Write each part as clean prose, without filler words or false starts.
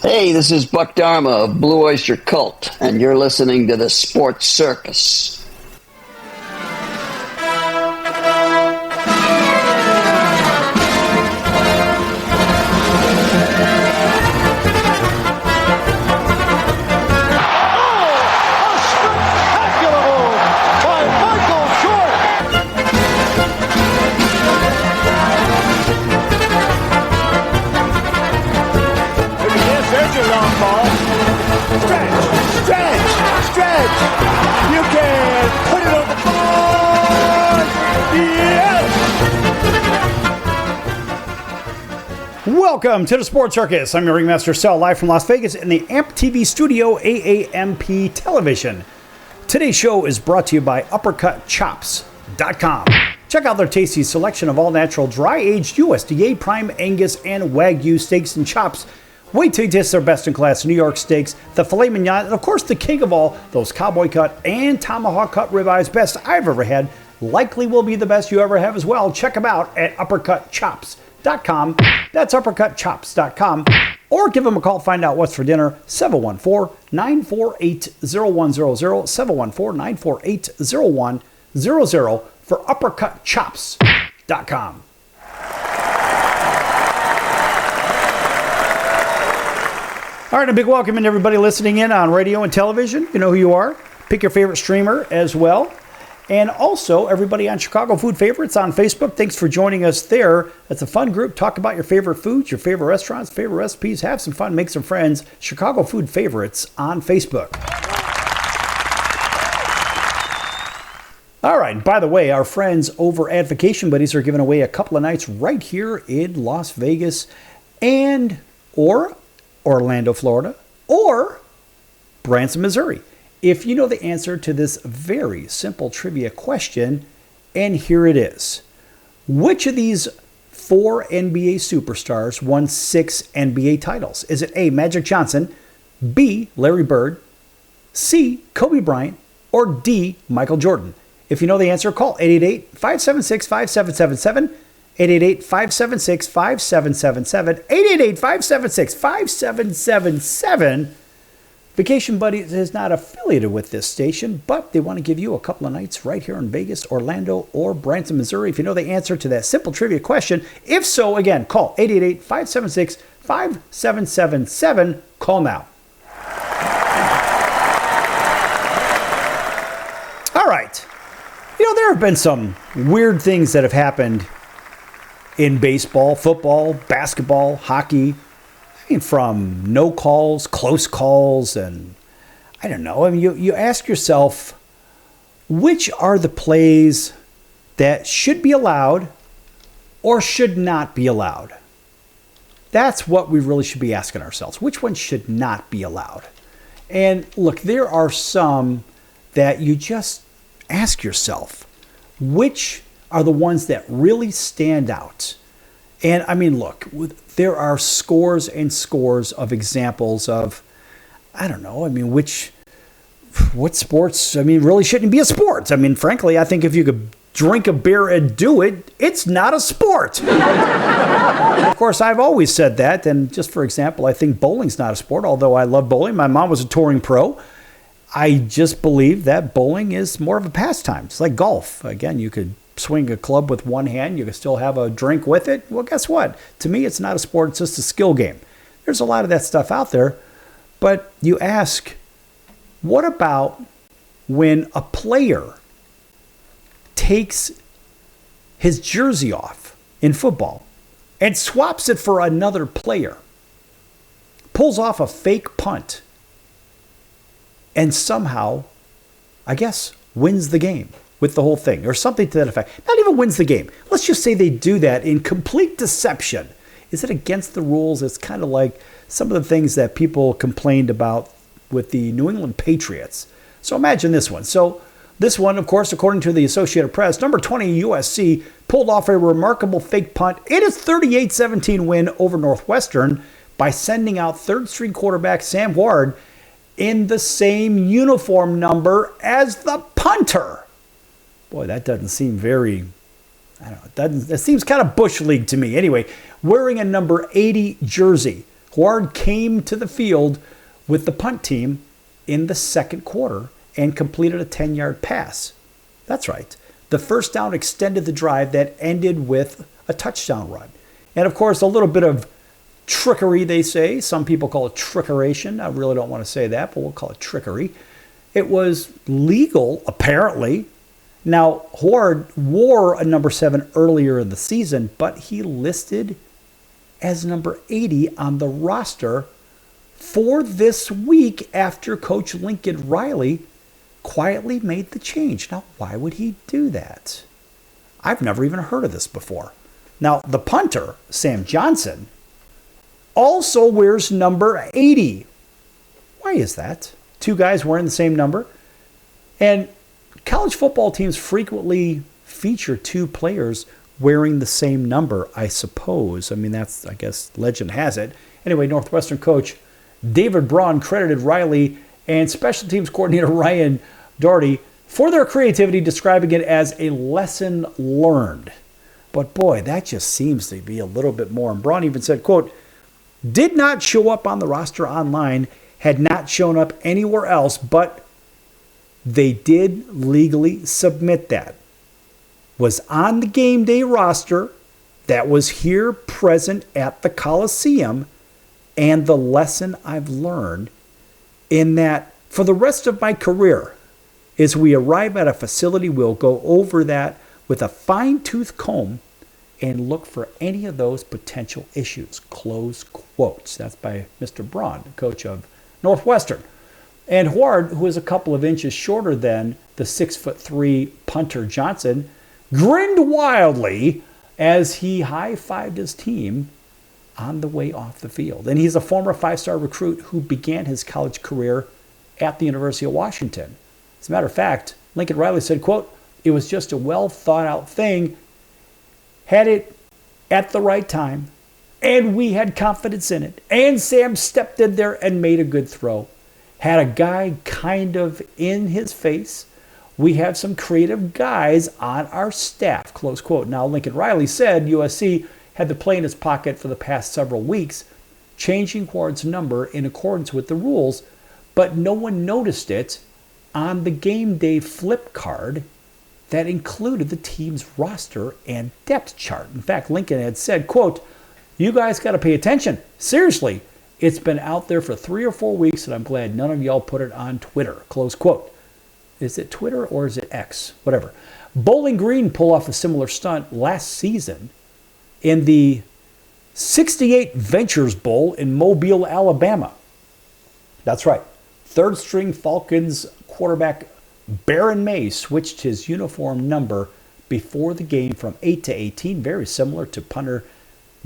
Hey, this is Buck Dharma of Blue Oyster Cult, and you're listening to the Sports Circus. Welcome to the Sports Circus. I'm your ringmaster, Sal, live from Las Vegas in the AMP TV studio, AAMP Television. Today's show is brought to you by UppercutChops.com. Check out their tasty selection of all-natural, dry-aged USDA Prime Angus and Wagyu steaks and chops. Wait till you taste their best-in-class New York steaks, the filet mignon, and of course the king of all, those cowboy cut and tomahawk cut ribeyes, best I've ever had. Likely will be the best you ever have as well. Check them out at UppercutChops.com. That's UppercutChops.com. Or give them a call, find out what's for dinner, 714-948-0100, 714-948-0100 for UppercutChops.com. All right, a big welcome to everybody listening in on radio and television. You know who you are. Pick your favorite streamer as well. And also, everybody on Chicago Food Favorites on Facebook, thanks for joining us there. It's a fun group. Talk about your favorite foods, your favorite restaurants, favorite recipes. Have some fun, make some friends. Chicago Food Favorites on Facebook. All right, by the way, our friends over at Vacation Buddies are giving away a couple of nights right here in Las Vegas and or Orlando, Florida, or Branson, Missouri. If you know the answer to this very simple trivia question, and here it is. Which of these four NBA superstars won 6 NBA titles? Is it A, Magic Johnson, B, Larry Bird, C, Kobe Bryant, or D, Michael Jordan? If you know the answer, call 888-576-5777, 888-576-5777, 888-576-5777. Vacation Buddies is not affiliated with this station, but they want to give you a couple of nights right here in Vegas, Orlando, or Branson, Missouri. If you know the answer to that simple trivia question, if so, again, call 888-576-5777. Call now. All right. You know, there have been some weird things that have happened in baseball, football, basketball, hockey. I mean, from no calls, close calls, and I don't know. I mean, you ask yourself, which are the plays that should be allowed or should not be allowed? That's what we really should be asking ourselves. Which ones should not be allowed? And look, there are some that you just ask yourself, which are the ones that really stand out? And I mean, look, there are scores and scores of examples of, I don't know, I mean, what sports, I mean, really shouldn't be a sport. I mean, frankly, I think if you could drink a beer and do it, it's not a sport. Of course, I've always said that. And just for example, I think bowling's not a sport, although I love bowling. My mom was a touring pro. I just believe that bowling is more of a pastime. It's like golf. Again, you could swing a club with one hand, you can still have a drink with it. Well, guess what? To me, it's not a sport, it's just a skill game. There's a lot of that stuff out there. But you ask, what about when a player takes his jersey off in football and swaps it for another player, pulls off a fake punt, and somehow, I guess, wins the game with the whole thing, or something to that effect. Not even wins the game. Let's just say they do that in complete deception. Is it against the rules? It's kind of like some of the things that people complained about with the New England Patriots. So imagine this one. So this one, of course, according to the Associated Press, number 20 USC pulled off a remarkable fake punt in its 38-17 win over Northwestern by sending out third-string quarterback Sam Ward in the same uniform number as the punter. Boy, that doesn't seem very, I don't know, it seems kind of Bush League to me. Anyway, wearing a number 80 jersey. Howard came to the field with the punt team in the second quarter and completed a 10-yard pass. That's right. The first down extended the drive that ended with a touchdown run. And of course, a little bit of trickery, they say. Some people call it trickeration. I really don't want to say that, but we'll call it trickery. It was legal, apparently. Now, Howard wore a number 7 earlier in the season, but he listed as number 80 on the roster for this week after Coach Lincoln Riley quietly made the change. Now, why would he do that? I've never even heard of this before. Now, the punter, Sam Johnson, also wears number 80. Why is that? Two guys wearing the same number. And college football teams frequently feature two players wearing the same number, I suppose. I mean, that's, I guess, legend has it. Anyway, Northwestern coach David Braun credited Riley and special teams coordinator Ryan Doherty for their creativity, describing it as a lesson learned. But boy, that just seems to be a little bit more. And Braun even said, quote, did not show up on the roster online, had not shown up anywhere else, but they did legally submit that. Was on the game day roster, that was here present at the Coliseum, and the lesson I've learned in that for the rest of my career, as we arrive at a facility, we'll go over that with a fine-tooth comb and look for any of those potential issues. Close quotes. That's by Mr. Braun, coach of Northwestern. And Howard, who is a couple of inches shorter than the 6'3" punter Johnson, grinned wildly as he high-fived his team on the way off the field. And he's a former 5-star recruit who began his college career at the University of Washington. As a matter of fact, Lincoln Riley said, quote, it was just a well-thought-out thing, had it at the right time, and we had confidence in it. And Sam stepped in there and made a good throw. Had a guy kind of in his face. We have some creative guys on our staff, close quote. Now, Lincoln Riley said USC had the play in his pocket for the past several weeks, changing Howard's number in accordance with the rules, but no one noticed it on the game day flip card that included the team's roster and depth chart. In fact, Lincoln had said, quote, you guys got to pay attention. Seriously, it's been out there for 3 or 4 weeks, and I'm glad none of y'all put it on Twitter, close quote. Is it Twitter or is it X? Whatever. Bowling Green pulled off a similar stunt last season in the 68 Ventures Bowl in Mobile, Alabama. That's right. Third-string Falcons quarterback Baron May switched his uniform number before the game from 8 to 18, very similar to punter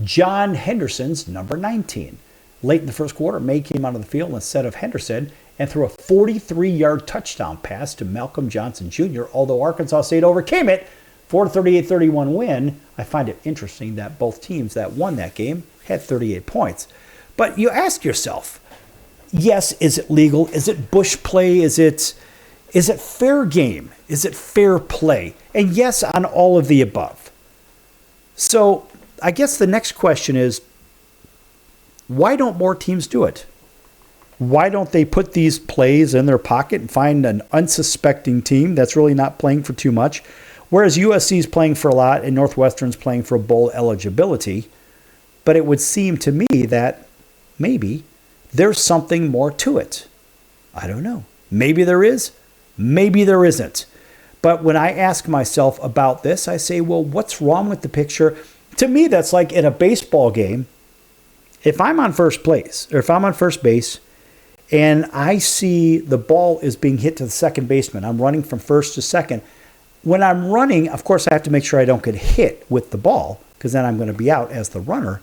John Henderson's number 19. Late in the first quarter, May came out of the field instead of Henderson and threw a 43-yard touchdown pass to Malcolm Johnson Jr., although Arkansas State overcame it for a 38-31 win. I find it interesting that both teams that won that game had 38 points. But you ask yourself, yes, is it legal? Is it bush play? Is it fair game? Is it fair play? And yes, on all of the above. So I guess the next question is, why don't more teams do it? Why don't they put these plays in their pocket and find an unsuspecting team that's really not playing for too much? Whereas USC is playing for a lot and Northwestern's playing for bowl eligibility. But it would seem to me that maybe there's something more to it. I don't know. Maybe there is. Maybe there isn't. But when I ask myself about this, I say, well, what's wrong with the picture? To me, that's like in a baseball game. If I'm on first place, or if I'm on first base, and I see the ball is being hit to the second baseman, I'm running from first to second. When I'm running, of course, I have to make sure I don't get hit with the ball, because then I'm going to be out as the runner.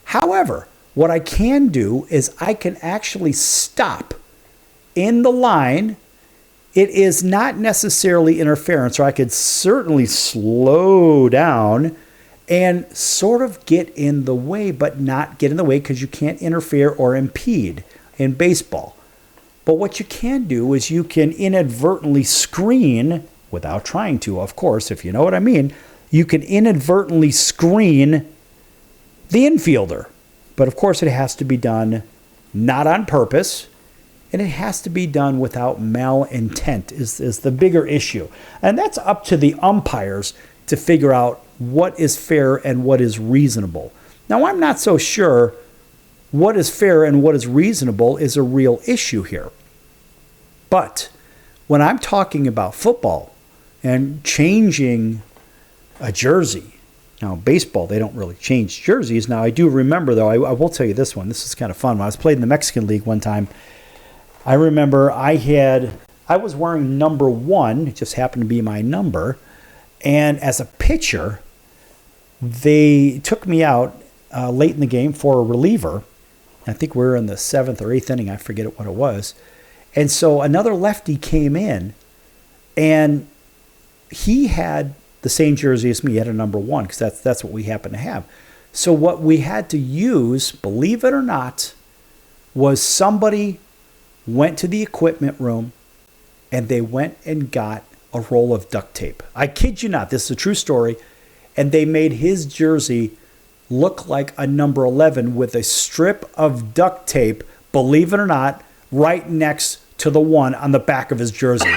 However, what I can do is I can actually stop in the line. It is not necessarily interference, or I could certainly slow down and sort of get in the way, but not get in the way because you can't interfere or impede in baseball. But what you can do is you can inadvertently screen, without trying to, of course, if you know what I mean, you can inadvertently screen the infielder But of course, it has to be done not on purpose, and it has to be done without malintent is the bigger issue. And that's up to the umpires to figure out what is fair and what is reasonable. Now, I'm not so sure what is fair and what is reasonable is a real issue here. But when I'm talking about football and changing a jersey, now baseball, they don't really change jerseys. Now, I do remember, though, I will tell you this one. This is kind of fun. When I was playing in the Mexican League one time, I remember I was wearing number 1. It just happened to be my number. And as a pitcher, they took me out late in the game for a reliever. I think we were in the 7th or 8th inning. I forget what it was. And so another lefty came in, and he had the same jersey as me. He had a number 1 because that's what we happen to have. So what we had to use, believe it or not, was somebody went to the equipment room and they went and got a roll of duct tape. I kid you not. This is a true story. And they made his jersey look like a number 11 with a strip of duct tape, believe it or not, right next to the 1 on the back of his jersey.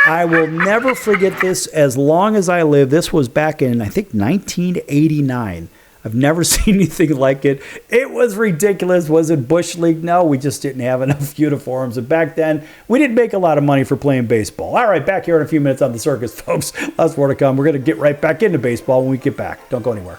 I will never forget this as long as I live. This was back in, I think, 1989. I've never seen anything like it. It was ridiculous. Was it Bush League? No, we just didn't have enough uniforms. And back then, we didn't make a lot of money for playing baseball. All right, back here in a few minutes on The Circus, folks. Lots more to come. We're going to get right back into baseball when we get back. Don't go anywhere.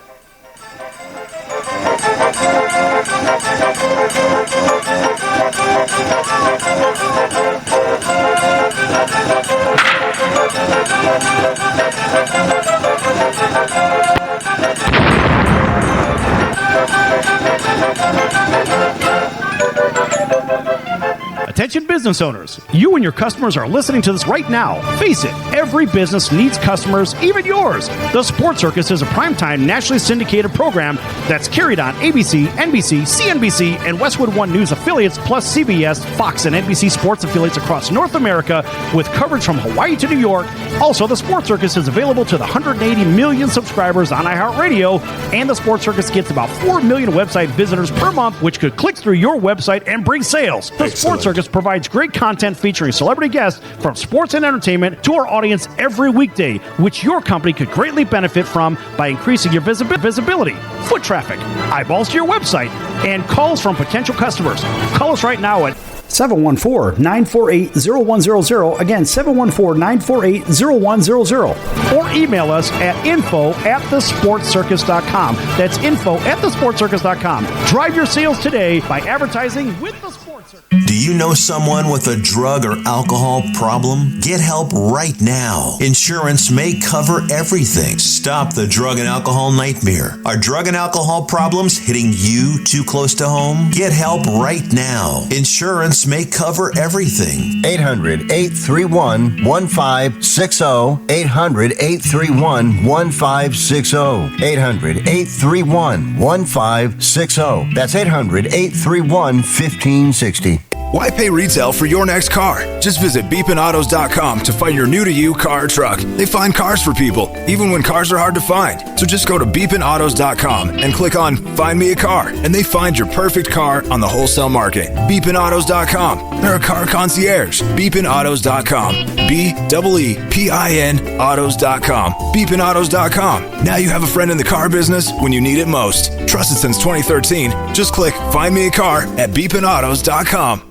Attention business owners, you and your customers are listening to this right now. Face it, every business needs customers, even yours. The Sports Circus is a primetime nationally syndicated program that's carried on ABC, NBC, CNBC, and Westwood One News affiliates, plus CBS, Fox, and NBC sports affiliates across North America with coverage from Hawaii to New York. Also, the Sports Circus is available to the 180 million subscribers on iHeartRadio, and the Sports Circus gets about 4 million website visitors per month, which could click through your website and bring sales. The Sports Circus provides great content featuring celebrity guests from sports and entertainment to our audience every weekday, which your company could greatly benefit from by increasing your visibility, foot traffic, eyeballs to your website, and calls from potential customers. Call us right now at 714-948-0100. Again, 714-948-0100. Or email us at info@thesportcircus.com. That's info@thesportcircus.com. Drive your sales today by advertising with the Sports Circus. Do you know someone with a drug or alcohol problem? Get help right now. Insurance may cover everything. Stop the drug and alcohol nightmare. Are drug and alcohol problems hitting you too close to home? Get help right now. Insurance may cover everything. 800-831-1560. 800-831-1560. 800-831-1560. That's 800-831-1560. Why pay retail for your next car? Just visit beepinautos.com to find your new-to-you car or truck. They find cars for people, even when cars are hard to find. So just go to beepinautos.com and click on Find Me a Car, and they find your perfect car on the wholesale market. Beepinautos.com. They're a car concierge. Beepinautos.com. BEEPIN autos.com. Beepinautos.com. Now you have a friend in the car business when you need it most. Trusted since 2013. Just click Find Me a Car at beepinautos.com.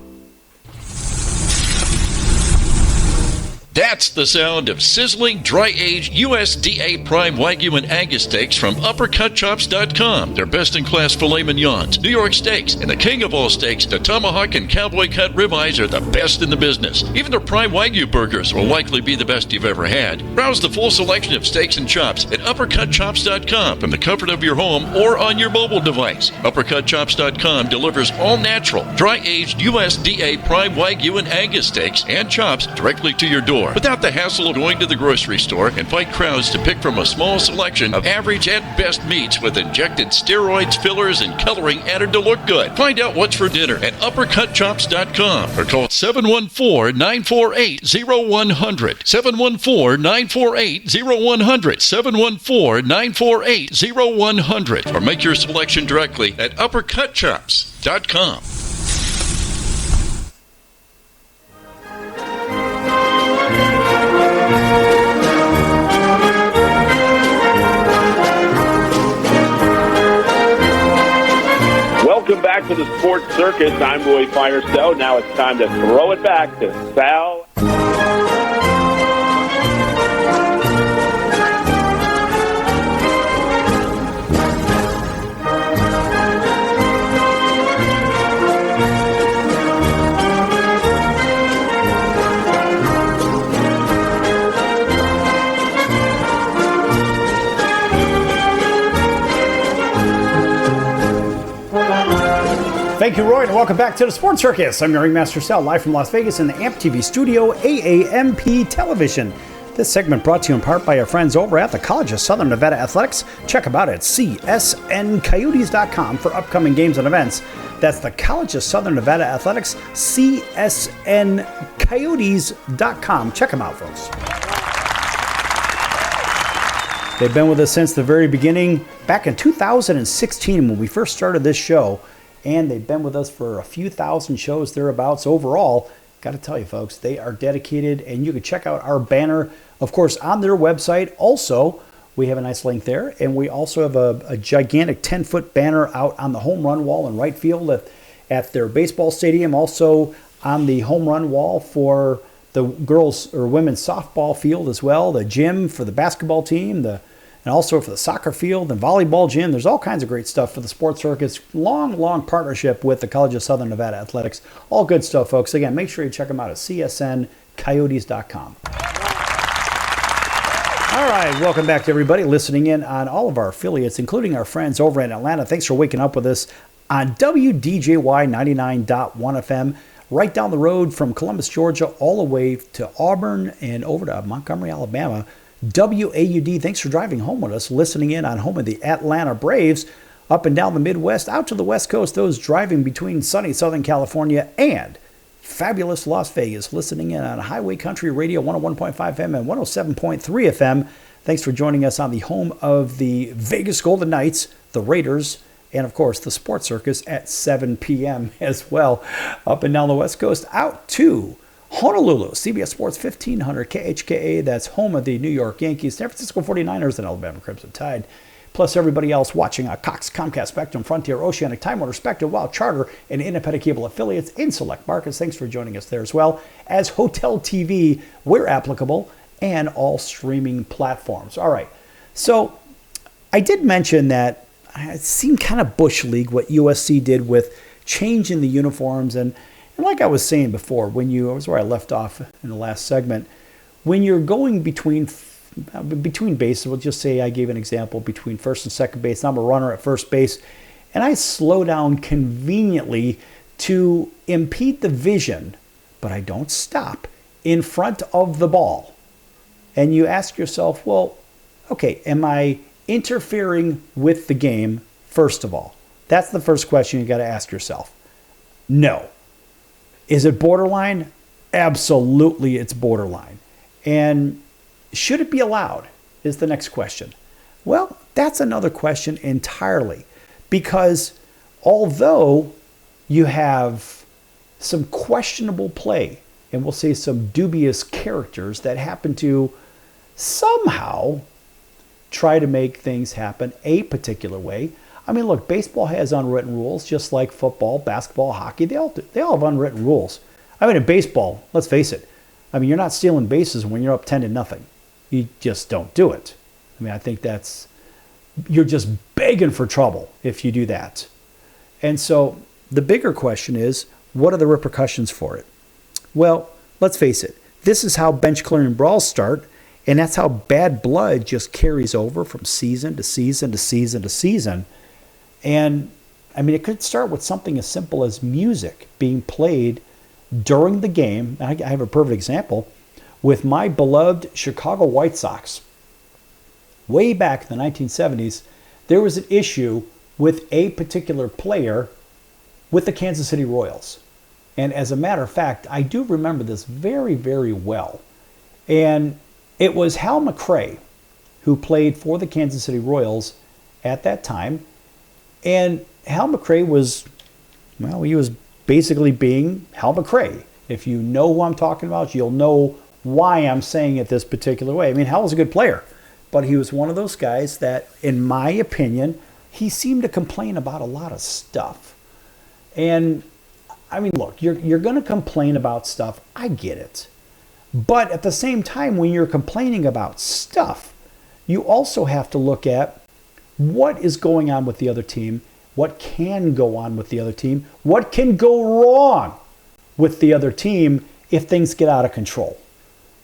That's the sound of sizzling, dry-aged USDA Prime Wagyu and Angus steaks from UppercutChops.com. Their best-in-class filet mignons, New York steaks, and the king of all steaks, the tomahawk and cowboy cut ribeyes are the best in the business. Even their Prime Wagyu burgers will likely be the best you've ever had. Browse the full selection of steaks and chops at UppercutChops.com from the comfort of your home or on your mobile device. UppercutChops.com delivers all-natural, dry-aged USDA Prime Wagyu and Angus steaks and chops directly to your door. store without the hassle of going to the grocery store and fight crowds to pick from a small selection of average at best meats with injected steroids, fillers, and coloring added to look good. Find out what's for dinner at uppercutchops.com or call 714-948-0100. 714-948-0100. 714-948-0100. Or make your selection directly at uppercutchops.com. Welcome back to the Sports Circus. I'm Roy Firestone. Now it's time to throw it back to Sal. Thank you, Roy, and welcome back to the Sports Circus. I'm your ringmaster Sal, live from Las Vegas in the AMP TV studio, AAMP Television. This segment brought to you in part by our friends over at the College of Southern Nevada Athletics. Check them out at csncoyotes.com for upcoming games and events. That's the College of Southern Nevada Athletics, csncoyotes.com. Check them out, folks. They've been with us since the very beginning, back in 2016 when we first started this show. And they've been with us for a few thousand shows thereabouts overall. Got to tell you, folks, they are dedicated, and you can check out our banner, of course, on their website. Also, we have a nice link there, and we also have a gigantic 10-foot banner out on the home run wall in right field at their baseball stadium. Also on the home run wall for the girls or women's softball field as well, the gym for the basketball team, and also for the soccer field and volleyball gym. There's all kinds of great stuff for the Sports Circus. Long partnership with the College of Southern Nevada Athletics. All good stuff, folks. Again, make sure you check them out at csncoyotes.com. All right, welcome back to everybody listening in on all of our affiliates, including our friends over in Atlanta. Thanks for waking up with us on WDJY 99.1 FM, right down the road from Columbus, Georgia, all the way to Auburn and over to Montgomery, Alabama. WAUD, thanks for driving home with us, listening in on home of the Atlanta Braves, up and down the Midwest, out to the West Coast, those driving between sunny Southern California and fabulous Las Vegas, listening in on Highway Country Radio 101.5 FM and 107.3 FM. Thanks for joining us on the home of the Vegas Golden Knights, the Raiders, and of course the Sports Circus at 7 p.m. as well, up and down the West Coast, out to Honolulu, CBS Sports 1500 KHKA, that's home of the New York Yankees, San Francisco 49ers, and Alabama Crimson Tide. Plus everybody else watching on Cox, Comcast, Spectrum, Frontier, Oceanic, Time Warner, Spectrum, Wild, Charter, and independent cable affiliates in select markets. Thanks for joining us there as well as Hotel TV, where applicable, and all streaming platforms. All right, so I did mention that it seemed kind of Bush League what USC did with changing the uniforms. And like I was saying before, that was where I left off in the last segment, when you're going between bases, we'll just say I gave an example between first and second base. I'm a runner at first base, and I slow down conveniently to impede the vision, but I don't stop in front of the ball. And you ask yourself, well, okay, am I interfering with the game, first of all? That's the first question you got to ask yourself. No. Is it borderline? Absolutely, it's borderline. And should it be allowed is the next question. Well, that's another question entirely, because although you have some questionable play, and we'll say some dubious characters that happen to somehow try to make things happen a particular way. I mean, look, baseball has unwritten rules, just like football, basketball, hockey. They all have unwritten rules. I mean, in baseball, let's face it. I mean, you're not stealing bases when you're up 10-0. You just don't do it. I mean, I think you're just begging for trouble if you do that. And so the bigger question is, what are the repercussions for it? Well, let's face it. This is how bench clearing brawls start, and that's how bad blood just carries over from season to season to season to season. And I mean, it could start with something as simple as music being played during the game. I have a perfect example. with my beloved Chicago White Sox. Way back in the 1970s, there was an issue with a particular player with the Kansas City Royals. And as a matter of fact, I do remember this very, very well. And it was Hal McRae, who played for the Kansas City Royals at that time. And Hal McRae was, well, he was basically being Hal McRae. If you know who I'm talking about, you'll know why I'm saying it this particular way. I mean, Hal was a good player, but he was one of those guys that, in my opinion, he seemed to complain about a lot of stuff. And, I mean, look, you're going to complain about stuff. I get it. But at the same time, when you're complaining about stuff, you also have to look at what is going on with the other team, what can go on with the other team, what can go wrong with the other team if things get out of control.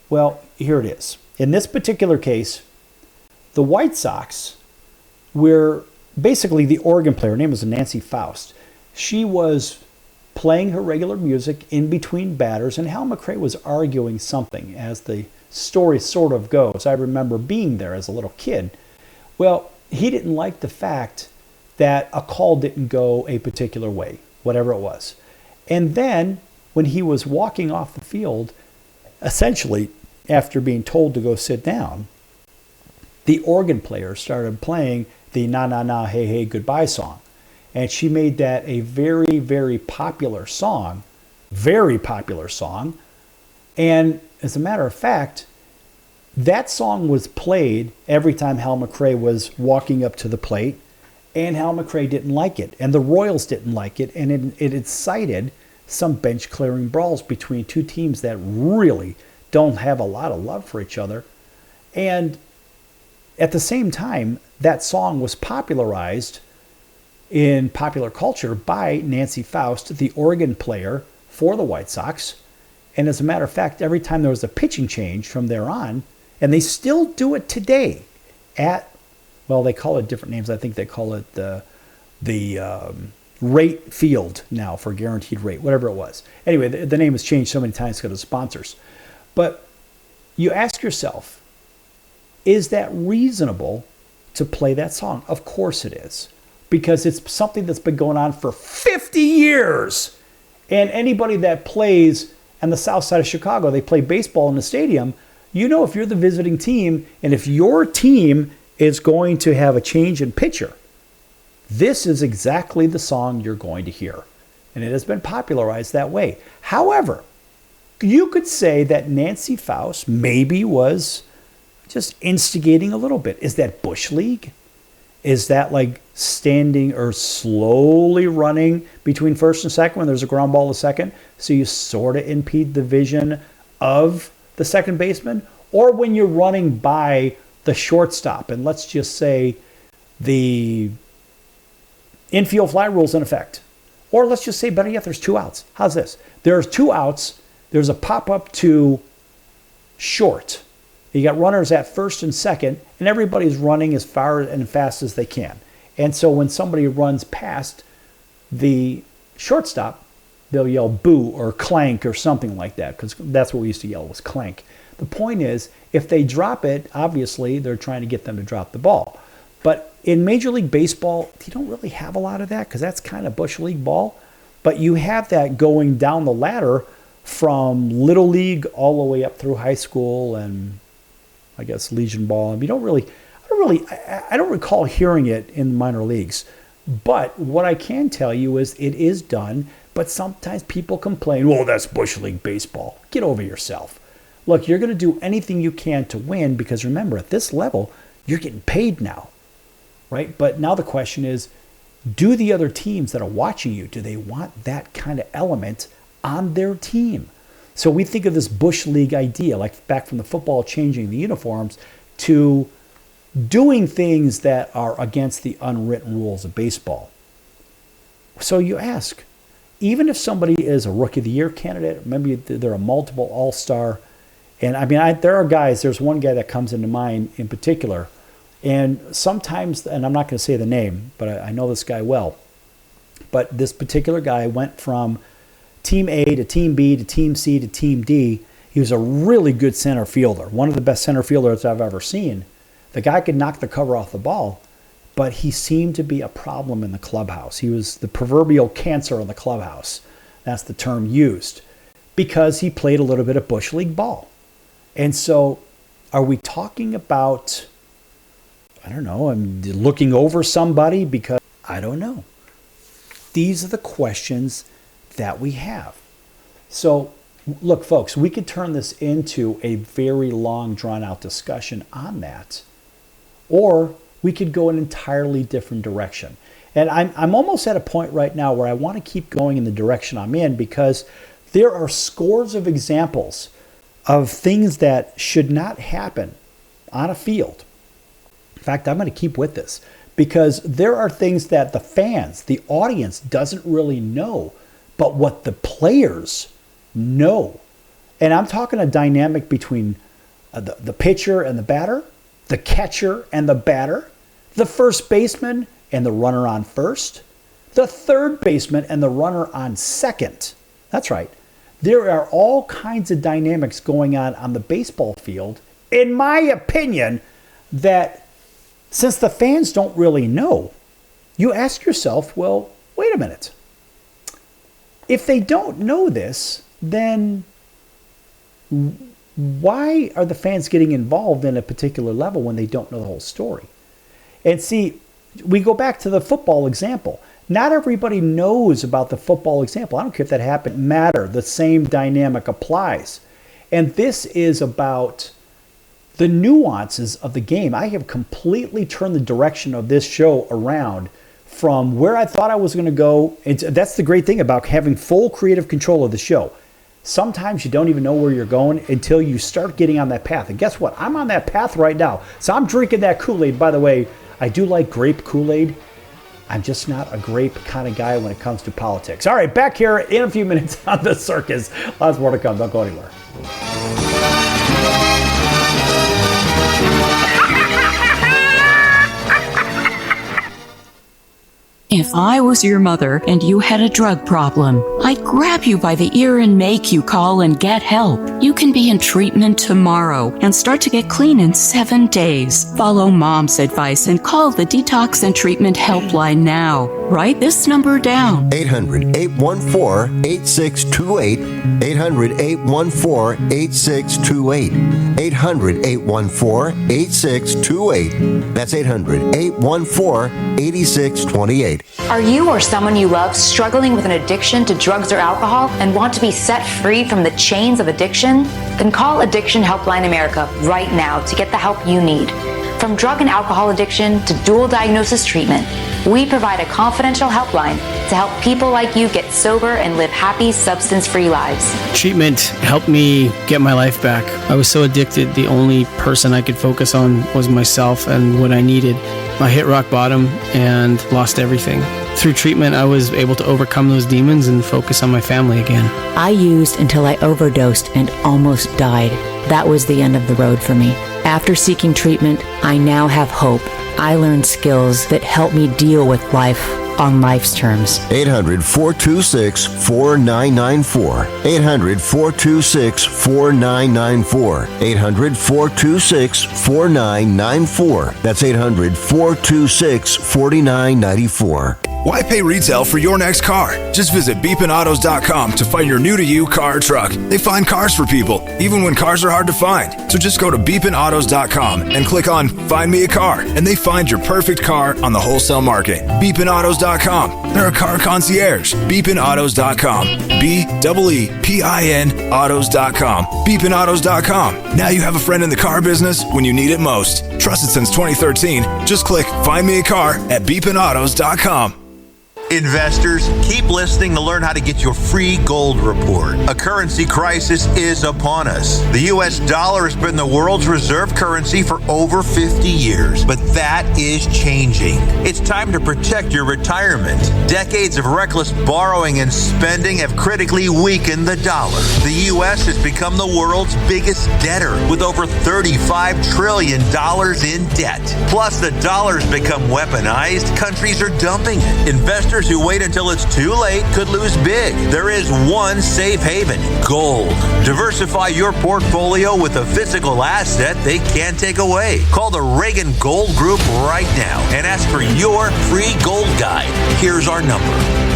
Well, here it is. In this particular case, the White Sox were basically the organ player. Her name was Nancy Faust. She was playing her regular music in between batters, and Hal McRae was arguing something, as the story sort of goes. I remember being there as a little kid. Well, he didn't like the fact that a call didn't go a particular way, whatever it was. And then when he was walking off the field, essentially after being told to go sit down, the organ player started playing the Na Na Na Hey Hey Goodbye song. And she made that a very, very popular song. Very popular song. And as a matter of fact, that song was played every time Hal McRae was walking up to the plate. And Hal McRae didn't like it. And the Royals didn't like it. And it incited some bench clearing brawls between two teams that really don't have a lot of love for each other. And at the same time, that song was popularized in popular culture by Nancy Faust, the organ player for the White Sox. And as a matter of fact, every time there was a pitching change from there on, and they still do it today at, well, they call it different names. I think they call it the rate field now for guaranteed rate, whatever it was. Anyway, the name has changed so many times because of sponsors. But you ask yourself, is that reasonable to play that song? Of course it is, because it's something that's been going on for 50 years. And anybody that plays on the south side of Chicago, they play baseball in the stadium, you know, if you're the visiting team and if your team is going to have a change in pitcher, this is exactly the song you're going to hear. And it has been popularized that way. However, you could say that Nancy Faust maybe was just instigating a little bit. Is that Bush League? Is that like standing or slowly running between first and second when there's a ground ball to second, so you sort of impede the vision of the second baseman? Or when you're running by the shortstop, and let's just say the infield fly rule's in effect. Or let's just say, better yet, there's 2 outs. How's this? There's 2 outs. There's a pop-up to short. You got runners at first and second, and everybody's running as far and fast as they can. And so when somebody runs past the shortstop, they'll yell boo or clank or something like that, because that's what we used to yell, was clank. The point is, if they drop it, obviously they're trying to get them to drop the ball. But in Major League Baseball, you don't really have a lot of that, because that's kind of Bush League ball. But you have that going down the ladder from Little League all the way up through high school and I guess Legion ball. And I don't recall hearing it in minor leagues. But what I can tell you is it is done. But sometimes people complain, well, that's Bush League baseball. Get over yourself. Look, you're going to do anything you can to win, because remember, at this level, you're getting paid now, right? But now the question is, do the other teams that are watching you, do they want that kind of element on their team? So we think of this Bush League idea, like back from the football changing the uniforms to doing things that are against the unwritten rules of baseball. So you ask, even if somebody is a Rookie of the Year candidate, maybe they're a multiple All-Star, and I mean, there are guys, there's one guy that comes into mind in particular, and sometimes, and I'm not going to say the name, but I know this guy well, but this particular guy went from Team A to Team B to Team C to Team D, He was a really good center fielder, one of the best center fielders I've ever seen. The guy could knock the cover off the ball, but he seemed to be a problem in the clubhouse. He was the proverbial cancer in the clubhouse. That's the term used, because he played a little bit of Bush League ball. And so are we talking about, I don't know, I'm looking over somebody? Because I don't know. These are the questions that we have. So look, folks, we could turn this into a very long, drawn-out discussion on that, or we could go an entirely different direction. And I'm almost at a point right now where I want to keep going in the direction I'm in, because there are scores of examples of things that should not happen on a field. In fact, I'm going to keep with this, because there are things that the fans, the audience doesn't really know, but what the players know. And I'm talking a dynamic between the pitcher and the batter, the catcher and the batter, the first baseman and the runner on first, the third baseman and the runner on second. That's right. There are all kinds of dynamics going on the baseball field, in my opinion, that since the fans don't really know, you ask yourself, well, wait a minute. If they don't know this, then why are the fans getting involved in a particular level when they don't know the whole story? And see, we go back to the football example. Not everybody knows about the football example. I don't care if that happened. Matter. The same dynamic applies. And this is about the nuances of the game. I have completely turned the direction of this show around from where I thought I was going to go. That's the great thing about having full creative control of the show. Sometimes you don't even know where you're going until you start getting on that path. And guess what? I'm on that path right now. So I'm drinking that Kool-Aid. By the way, I do like grape Kool-Aid. I'm just not a grape kind of guy when it comes to politics. All right, back here in a few minutes on The Circus. Lots more to come. Don't go anywhere. If I was your mother and you had a drug problem, I'd grab you by the ear and make you call and get help. You can be in treatment tomorrow and start to get clean in 7 days. Follow Mom's advice and call the Detox and Treatment Helpline now. Write this number down. 800-814-8628. 800-814-8628. 800-814-8628. That's 800-814-8628. Are you or someone you love struggling with an addiction to drugs or alcohol and want to be set free from the chains of addiction? Then call Addiction Helpline America right now to get the help you need. From drug and alcohol addiction to dual diagnosis treatment, we provide a confidential helpline to help people like you get sober and live happy, substance-free lives. Treatment helped me get my life back. I was so addicted, the only person I could focus on was myself and what I needed. I hit rock bottom and lost everything. Through treatment, I was able to overcome those demons and focus on my family again. I used until I overdosed and almost died. That was the end of the road for me. After seeking treatment, I now have hope. I learned skills that help me deal with life on life's terms. 800-426-4994. 800-426-4994. 800-426-4994. That's 800-426-4994. Why pay retail for your next car? Just visit beepinautos.com to find your new-to-you car or truck. They find cars for people, even when cars are hard to find. So just go to beepinautos.com and click on Find Me a Car, and they find your perfect car on the wholesale market. Beepinautos.com. They're a car concierge. Beepinautos.com. BEEPIN autos.com. Beepinautos.com. Now you have a friend in the car business when you need it most. Trusted since 2013. Just click Find Me a Car at beepinautos.com. Investors, keep listening to learn how to get your free gold report. A currency crisis is upon us. The U.S. dollar has been the world's reserve currency for over 50 years, but that is changing. It's time to protect your retirement. Decades of reckless borrowing and spending have critically weakened the dollar. The U.S. has become the world's biggest debtor with over $35 trillion in debt. Plus, the dollar's become weaponized. Countries are dumping it. Investors Players who wait until it's too late could lose big. There is one safe haven, gold. Diversify your portfolio with a physical asset they can't take away. Call the Reagan Gold Group right now and ask for your free gold guide. Here's our number.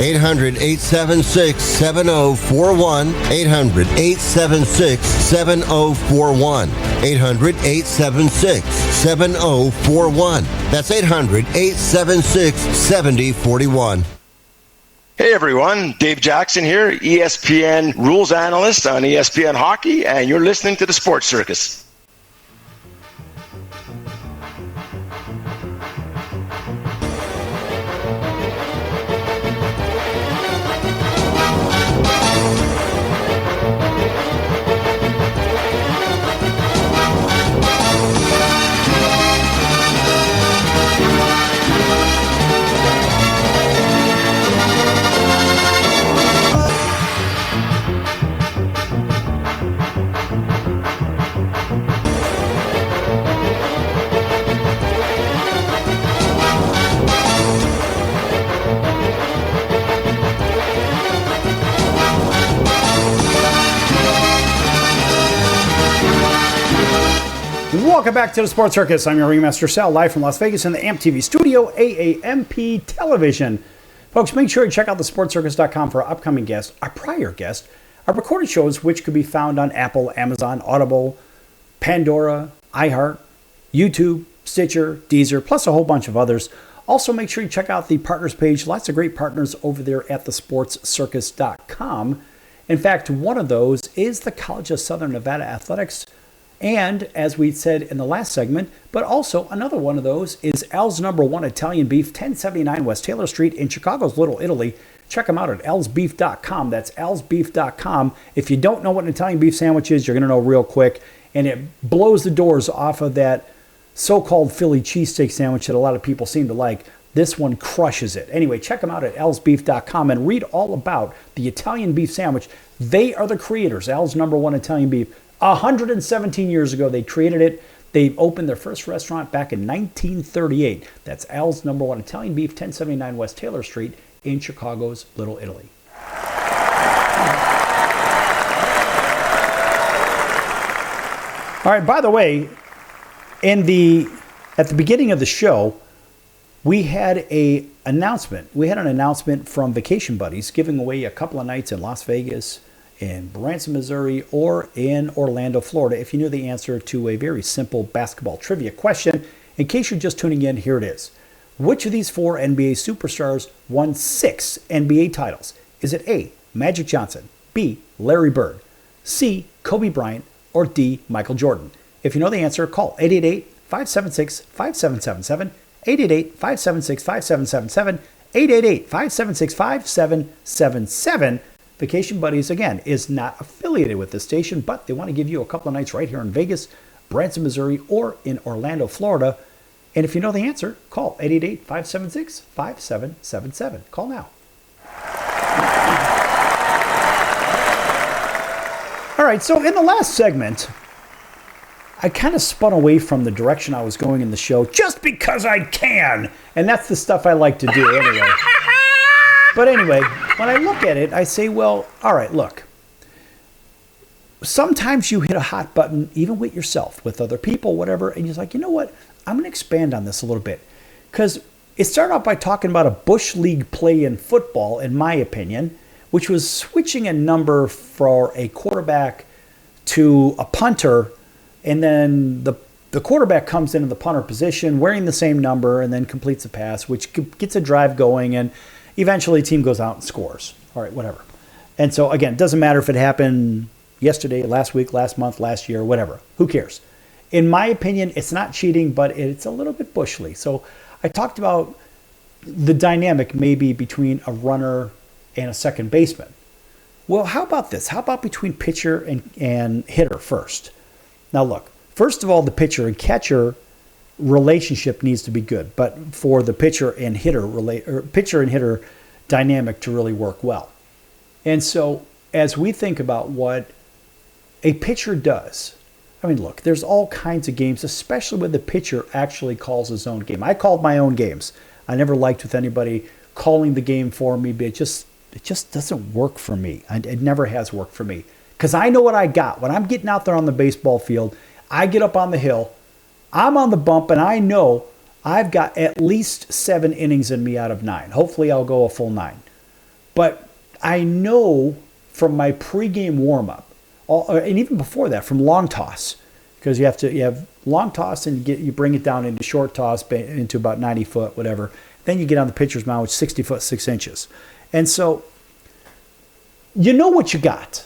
800-876-7041. 800-876-7041. 800-876-7041. That's 800-876-7041. Hey everyone, Dave Jackson here, ESPN rules analyst on ESPN Hockey, and you're listening to the Sports Circus. Welcome back to the Sports Circus. I'm your ringmaster Sal, live from Las Vegas in the AMP TV studio, AAMP television. Folks, make sure you check out thesportscircus.com for our upcoming guests, our prior guests, our recorded shows, which could be found on Apple, Amazon, Audible, Pandora, iHeart, YouTube, Stitcher, Deezer, plus a whole bunch of others. Also, make sure you check out the partners page. Lots of great partners over there at thesportscircus.com. In fact, one of those is the College of Southern Nevada Athletics. And as we said in the last segment, but also another one of those is Al's Number One Italian Beef, 1079 West Taylor Street in Chicago's Little Italy. Check them out at alsbeef.com. That's alsbeef.com. If you don't know what an Italian beef sandwich is, you're going to know real quick. And it blows the doors off of that so-called Philly cheesesteak sandwich that a lot of people seem to like. This one crushes it. Anyway, check them out at alsbeef.com and read all about the Italian beef sandwich. They are the creators, Al's Number One Italian Beef. 117 years ago, they created it. They opened their first restaurant back in 1938. That's Al's Number One Italian Beef, 1079 West Taylor Street in Chicago's Little Italy. All right, by the way, at the beginning of the show, we had an announcement. We had an announcement from Vacation Buddies giving away a couple of nights in Las Vegas, in Branson, Missouri, or in Orlando, Florida, if you knew the answer to a very simple basketball trivia question. In case you're just tuning in, here it is. Which of these four NBA superstars won 6 NBA titles? Is it A, Magic Johnson, B, Larry Bird, C, Kobe Bryant, or D, Michael Jordan? If you know the answer, call 888-576-5777, 888-576-5777, 888-576-5777. Vacation Buddies, again, is not affiliated with this station, but they want to give you a couple of nights right here in Vegas, Branson, Missouri, or in Orlando, Florida. And if you know the answer, call 888-576-5777. Call now. All right, so in the last segment, I kind of spun away from the direction I was going in the show just because I can. And that's the stuff I like to do anyway. But anyway, when I look at it, I say, well, all right, look. Sometimes you hit a hot button, even with yourself, with other people, whatever, and you're like, you know what? I'm going to expand on this a little bit. Because it started out by talking about a Bush League play in football, in my opinion, which was switching a number for a quarterback to a punter, and then the quarterback comes into the punter position wearing the same number and then completes a pass, which gets a drive going, and eventually the team goes out and scores. All right, whatever. And so, again, it doesn't matter if it happened yesterday, last week, last month, last year, whatever. Who cares? In my opinion, it's not cheating, but it's a little bit Bush League. So I talked about the dynamic maybe between a runner and a second baseman. Well, how about this? How about between pitcher and hitter first? Now, look, first of all, the pitcher and catcher relationship needs to be good, but for the pitcher and hitter dynamic to really work well. And so as we think about what a pitcher does, I mean, look, there's all kinds of games, especially when the pitcher actually calls his own game. I called my own games. I never liked with anybody calling the game for me, but it just doesn't work for me. It never has worked for me. Because I know what I got. When I'm getting out there on the baseball field, I get up on the hill, I'm on the bump, and I know I've got at least 7 innings in me out of 9. Hopefully I'll go a full 9. But I know from my pregame warm-up, and even before that, from long toss, because you have long toss and you bring it down into short toss into about 90 foot, whatever. Then you get on the pitcher's mound, which is 60 foot 6 inches. And so you know what you got.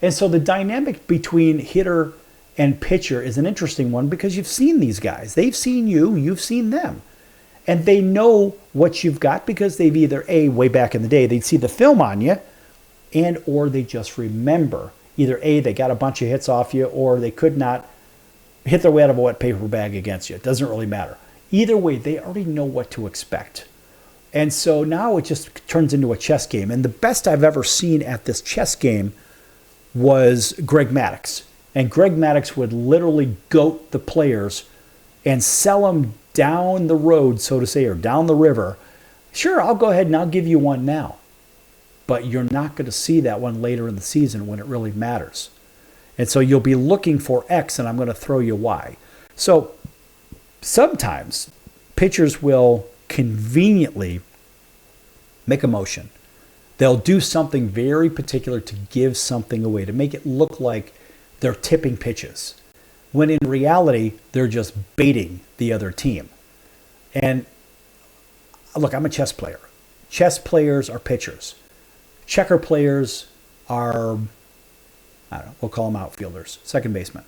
And so the dynamic between hitter and pitcher is an interesting one because you've seen these guys. They've seen you, you've seen them. And they know what you've got because they've either, way back in the day, they'd see the film on you, and or they just remember. Either they got a bunch of hits off you, or they could not hit their way out of a wet paper bag against you. It doesn't really matter. Either way, they already know what to expect. And so now it just turns into a chess game. And the best I've ever seen at this chess game was Greg Maddux. And Greg Maddux would literally goat the players and sell them down the road, so to say, or down the river. Sure, I'll go ahead and I'll give you one now. But you're not going to see that one later in the season when it really matters. And so you'll be looking for X and I'm going to throw you Y. So sometimes pitchers will conveniently make a motion. They'll do something very particular to give something away, to make it look like they're tipping pitches, when in reality, they're just baiting the other team. And look, I'm a chess player. Chess players are pitchers. Checker players are, I don't know, we'll call them outfielders, second baseman.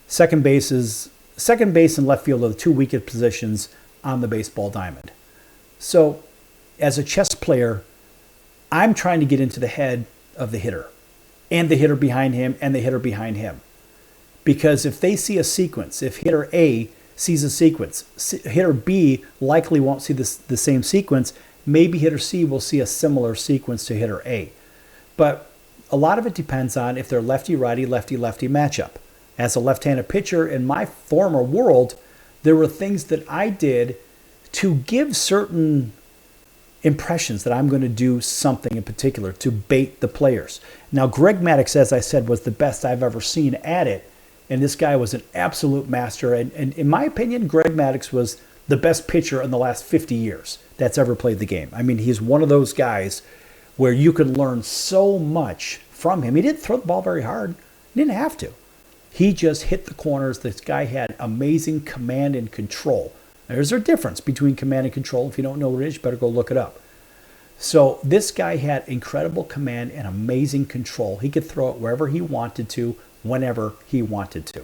Second base and left field are the 2 weakest positions on the baseball diamond. So as a chess player, I'm trying to get into the head of the hitter and the hitter behind him and the hitter behind him. Because if they see a sequence, if hitter A sees a sequence, hitter B likely won't see the same sequence. Maybe hitter C will see a similar sequence to hitter A. But a lot of it depends on if they're lefty-righty, lefty-lefty matchup. As a left-handed pitcher in my former world, there were things that I did to give certain impressions that I'm going to do something in particular to bait the players. Now, Greg Maddux, as I said, was the best I've ever seen at it. And this guy was an absolute master. And in my opinion, Greg Maddux was the best pitcher in the last 50 years that's ever played the game. I mean, he's one of those guys where you can learn so much from him. He didn't throw the ball very hard. He didn't have to. He just hit the corners. This guy had amazing command and control. There's a difference between command and control. If you don't know what it is, you better go look it up. So this guy had incredible command and amazing control. He could throw it wherever he wanted to, whenever he wanted to.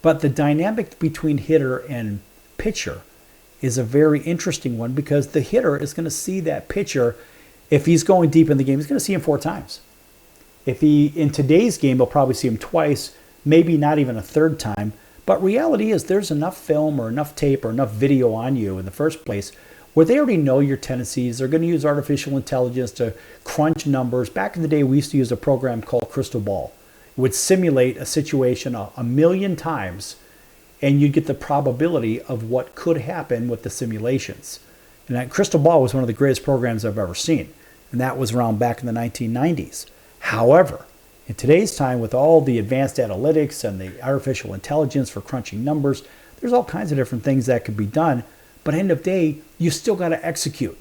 But the dynamic between hitter and pitcher is a very interesting one because the hitter is going to see that pitcher. If he's going deep in the game, he's going to see him 4 times. In today's game, he'll probably see him twice, maybe not even a third time. But reality is there's enough film or enough tape or enough video on you in the first place where they already know your tendencies. They're going to use artificial intelligence to crunch numbers. Back in the day, we used to use a program called Crystal Ball. It would simulate a situation a million times, and you'd get the probability of what could happen with the simulations. And that Crystal Ball was one of the greatest programs I've ever seen, and that was around back in the 1990s. However, in today's time, with all the advanced analytics and the artificial intelligence for crunching numbers, there's all kinds of different things that could be done. But at the end of the day, you still got to execute.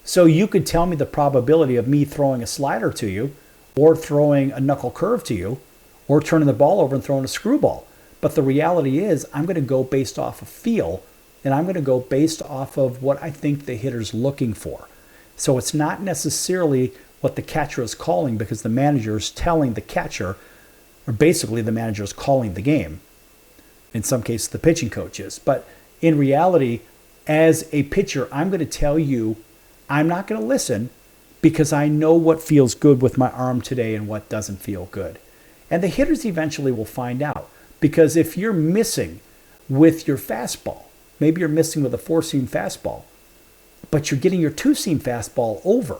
So you could tell me the probability of me throwing a slider to you, or throwing a knuckle curve to you, or turning the ball over and throwing a screwball. But the reality is, I'm going to go based off of feel, and I'm going to go based off of what I think the hitter's looking for. So it's not necessarily what the catcher is calling, because the manager is telling the catcher, or basically the manager is calling the game. In some cases, the pitching coach is. But in reality, as a pitcher, I'm going to tell you, I'm not going to listen because I know what feels good with my arm today and what doesn't feel good. And the hitters eventually will find out. Because if you're missing with your fastball, maybe you're missing with a 4-seam fastball, but you're getting your 2-seam fastball over,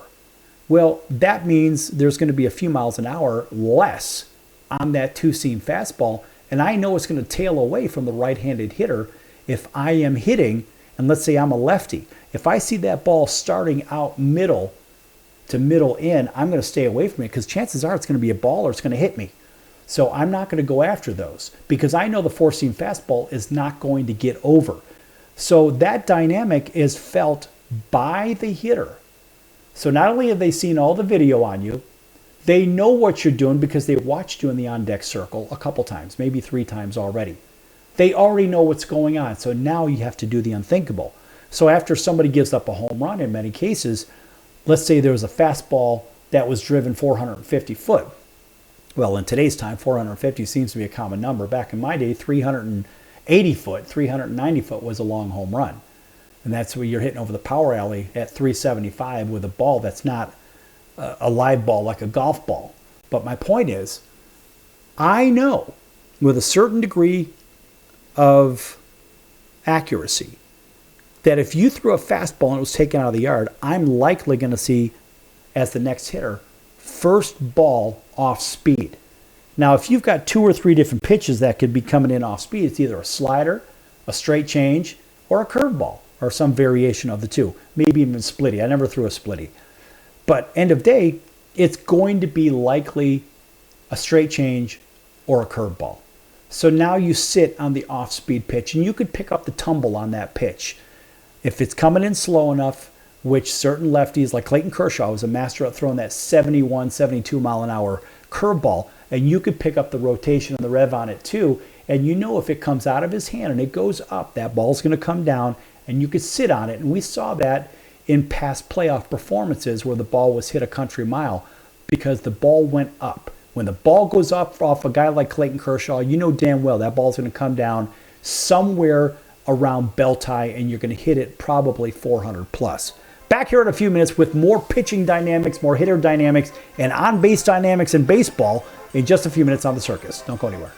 well, that means there's going to be a few miles an hour less on that 2-seam fastball, and I know it's going to tail away from the right-handed hitter if I am hitting and let's say I'm a lefty, if I see that ball starting out middle to middle in, I'm going to stay away from it because chances are it's going to be a ball or it's going to hit me. So I'm not going to go after those because I know the four-seam fastball is not going to get over. So that dynamic is felt by the hitter. So not only have they seen all the video on you, they know what you're doing because they watched you in the on-deck circle a couple times, maybe 3 times already. They already know what's going on. So now you have to do the unthinkable. So after somebody gives up a home run, in many cases, let's say there was a fastball that was driven 450 foot. Well, in today's time, 450 seems to be a common number. Back in my day, 380 foot, 390 foot was a long home run. And that's where you're hitting over the power alley at 375 with a ball that's not a live ball like a golf ball. But my point is, I know with a certain degree of accuracy that if you threw a fastball and it was taken out of the yard, I'm likely going to see, as the next hitter, first ball off speed. Now, if you've got 2 or 3 different pitches that could be coming in off speed, it's either a slider, a straight change, or a curveball, or some variation of the two. Maybe even splitty. I never threw a splitty. But end of day, it's going to be likely a straight change or a curveball. So now you sit on the off-speed pitch, and you could pick up the tumble on that pitch. If it's coming in slow enough, which certain lefties, like Clayton Kershaw, was a master at throwing that 71, 72 mile an hour curveball, and you could pick up the rotation and the rev on it too, and you know if it comes out of his hand and it goes up, that ball's going to come down, and you could sit on it. And we saw that in past playoff performances where the ball was hit a country mile because the ball went up. When the ball goes up off a guy like Clayton Kershaw, you know damn well that ball's going to come down somewhere around bell tie, and you're going to hit it probably 400 plus. Back here in a few minutes with more pitching dynamics, more hitter dynamics, and on-base dynamics in baseball in just a few minutes on The Circus. Don't go anywhere.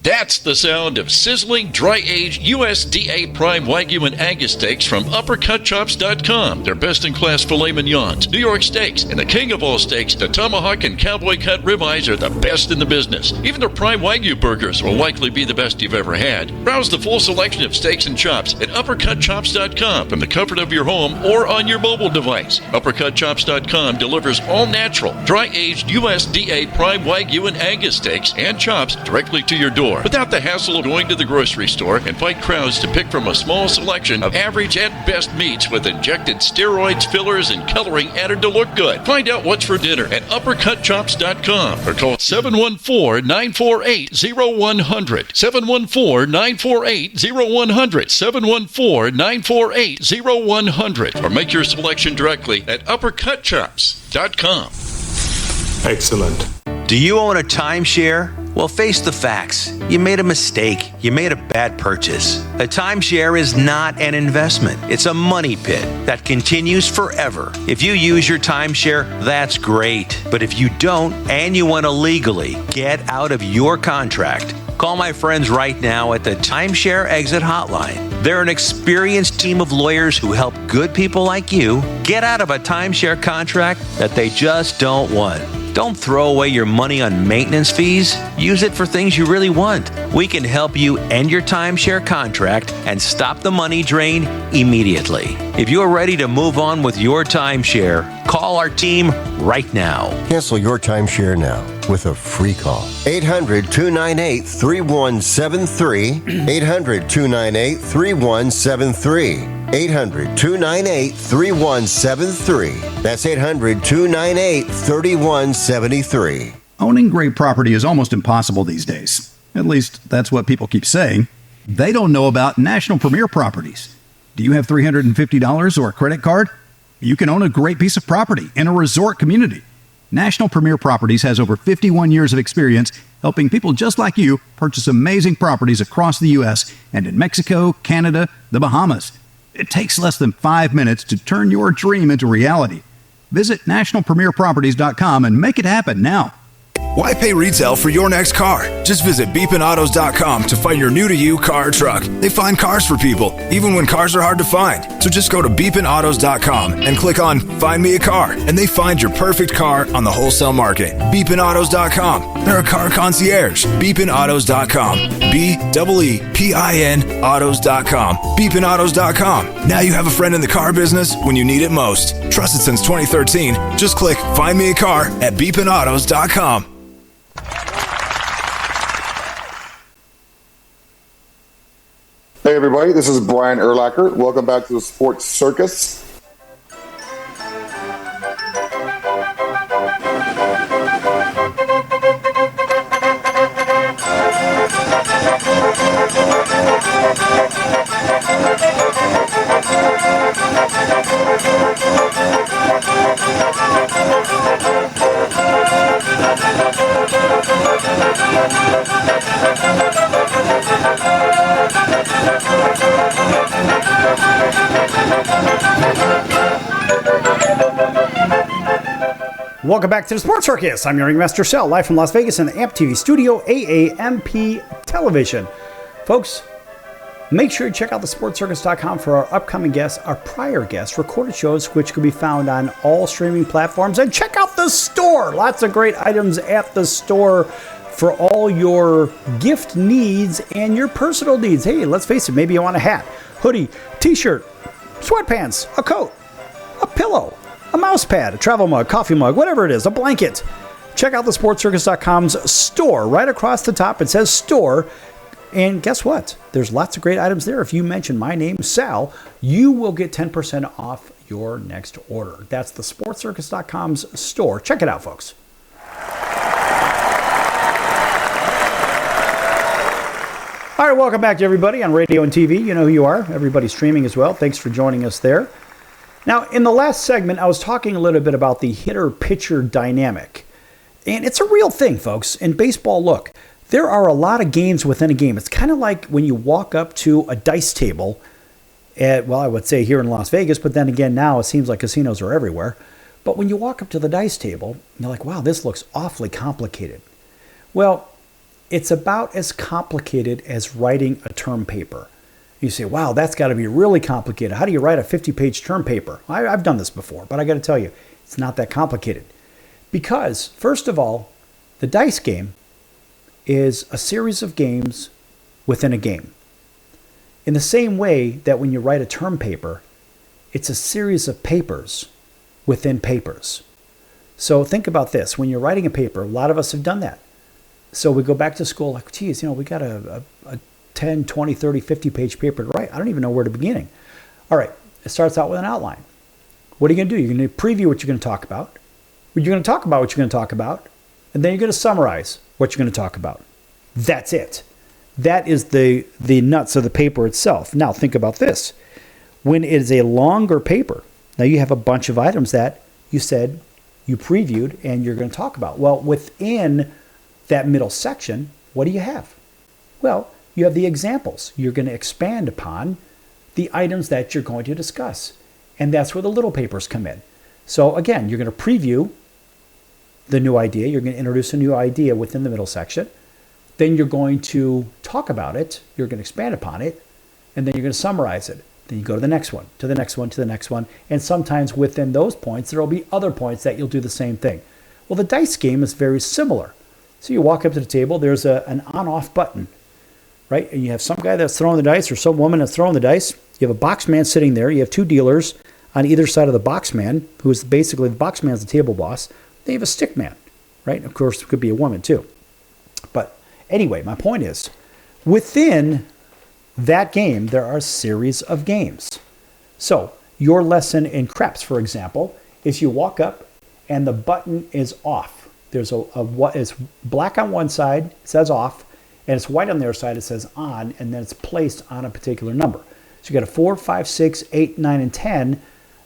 That's the sound of sizzling, dry-aged USDA Prime Wagyu and Angus steaks from UpperCutChops.com. Their best-in-class filet mignons, New York steaks, and the king of all steaks, the tomahawk and cowboy cut ribeyes are the best in the business. Even their Prime Wagyu burgers will likely be the best you've ever had. Browse the full selection of steaks and chops at UpperCutChops.com from the comfort of your home or on your mobile device. UpperCutChops.com delivers all-natural, dry-aged USDA Prime Wagyu and Angus steaks and chops directly to your door, without the hassle of going to the grocery store and fight crowds to pick from a small selection of average at best meats with injected steroids, fillers, and coloring added to look good. Find out what's for dinner at UpperCutChops.com or call 714-948-0100. 714-948-0100. 714-948-0100. Or make your selection directly at UpperCutChops.com. Excellent. Do you own a timeshare? Well, face the facts. You made a mistake. You made a bad purchase. A timeshare is not an investment. It's a money pit that continues forever. If you use your timeshare, that's great. But if you don't, and you want to legally get out of your contract, call my friends right now at the Timeshare Exit Hotline. They're an experienced team of lawyers who help good people like you get out of a timeshare contract that they just don't want. Don't throw away your money on maintenance fees. Use it for things you really want. We can help you end your timeshare contract and stop the money drain immediately. If you're ready to move on with your timeshare, call our team right now. Cancel your timeshare now with a free call. 800-298-3173. 800-298-3173. 800-298-3173. That's 800-298-3173. Owning great property is almost impossible these days. At least, that's what people keep saying. They don't know about National Premier Properties. Do you have $350 or a credit card? You can own a great piece of property in a resort community. National Premier Properties has over 51 years of experience helping people just like you purchase amazing properties across the U.S. and in Mexico, Canada, the Bahamas. It takes less than 5 minutes to turn your dream into reality. Visit nationalpremierproperties.com and make it happen now. Why pay retail for your next car? Just visit beepinautos.com to find your new-to-you car or truck. They find cars for people, even when cars are hard to find. So just go to beepinautos.com and click on Find Me a Car, and they find your perfect car on the wholesale market. Beepinautos.com. They're a car concierge. Beepinautos.com. B-E-E-P-I-N autos.com. Beepinautos.com. Now you have a friend in the car business when you need it most. Trusted since 2013. Just click Find Me a Car at beepinautos.com. Hey everybody, this is Brian Urlacher. Welcome back to the Sports Circus. Welcome back to the Sports Circus. I'm your ringmaster Sal, live from Las Vegas in the AMP TV studio, AAMP television. Folks, make sure you check out thesportscircus.com for our upcoming guests, our prior guests, recorded shows, which can be found on all streaming platforms. And check out the store. Lots of great items at the store for all your gift needs and your personal needs. Hey, let's face it, maybe you want a hat, hoodie, t-shirt, sweatpants, a coat, a pillow, a mouse pad, a travel mug, coffee mug, whatever it is, a blanket. Check out the sportscircus.com's store. Right across the top, it says store. And guess what? There's lots of great items there. If you mention my name, Sal, you will get 10% off your next order. That's the sportscircus.com's store. Check it out, folks. All right, welcome back to everybody on radio and TV. You know who you are. Everybody's streaming as well. Thanks for joining us there. Now, in the last segment, I was talking a little bit about the hitter-pitcher dynamic. And it's a real thing, folks. In baseball, look, there are a lot of games within a game. It's kind of like when you walk up to a dice table at, well, I would say here in Las Vegas, but then again, now it seems like casinos are everywhere. But when you walk up to the dice table, you're like, wow, this looks awfully complicated. Well, it's about as complicated as writing a term paper. You say, wow, that's got to be really complicated. How do you write a 50-page term paper? I've done this before, but I got to tell you, it's not that complicated. Because, first of all, the dice game is a series of games within a game. In the same way that when you write a term paper, it's a series of papers within papers. So think about this. When you're writing a paper, a lot of us have done that. So we go back to school like, geez, we got a 10, 20, 30, 50-page paper to write. I don't even know where to begin. All right, it starts out with an outline. What are you going to do? You're going to preview what you're going to talk about. You're going to talk about what you're going to talk about. And then you're going to summarize what you're going to talk about. That's it. That is the nuts of the paper itself. Now, think about this. When it is a longer paper, now you have a bunch of items that you said you previewed and you're going to talk about. Well, within that middle section, what do you have? Well, you have the examples. You're going to expand upon the items that you're going to discuss. And that's where the little papers come in. So again, you're going to preview the new idea. You're going to introduce a new idea within the middle section. Then you're going to talk about it. You're going to expand upon it. And then you're going to summarize it. Then you go to the next one, to the next one, to the next one. And sometimes within those points, there will be other points that you'll do the same thing. Well, the dice game is very similar. So you walk up to the table. There's an on-off button. Right? And you have some guy that's throwing the dice or some woman that's throwing the dice. You have a box man sitting there. You have two dealers on either side of the box man, who is basically the box man's the table boss. Then you have a stick man, right? Of course, it could be a woman too. But anyway, my point is, within that game, there are a series of games. So your lesson in Krebs, for example, is you walk up and the button is off. There's what is black on one side, it says off, and it's white on the other side, it says on, and then it's placed on a particular number. So you got a 4, 5, 6, 8, 9, and 10,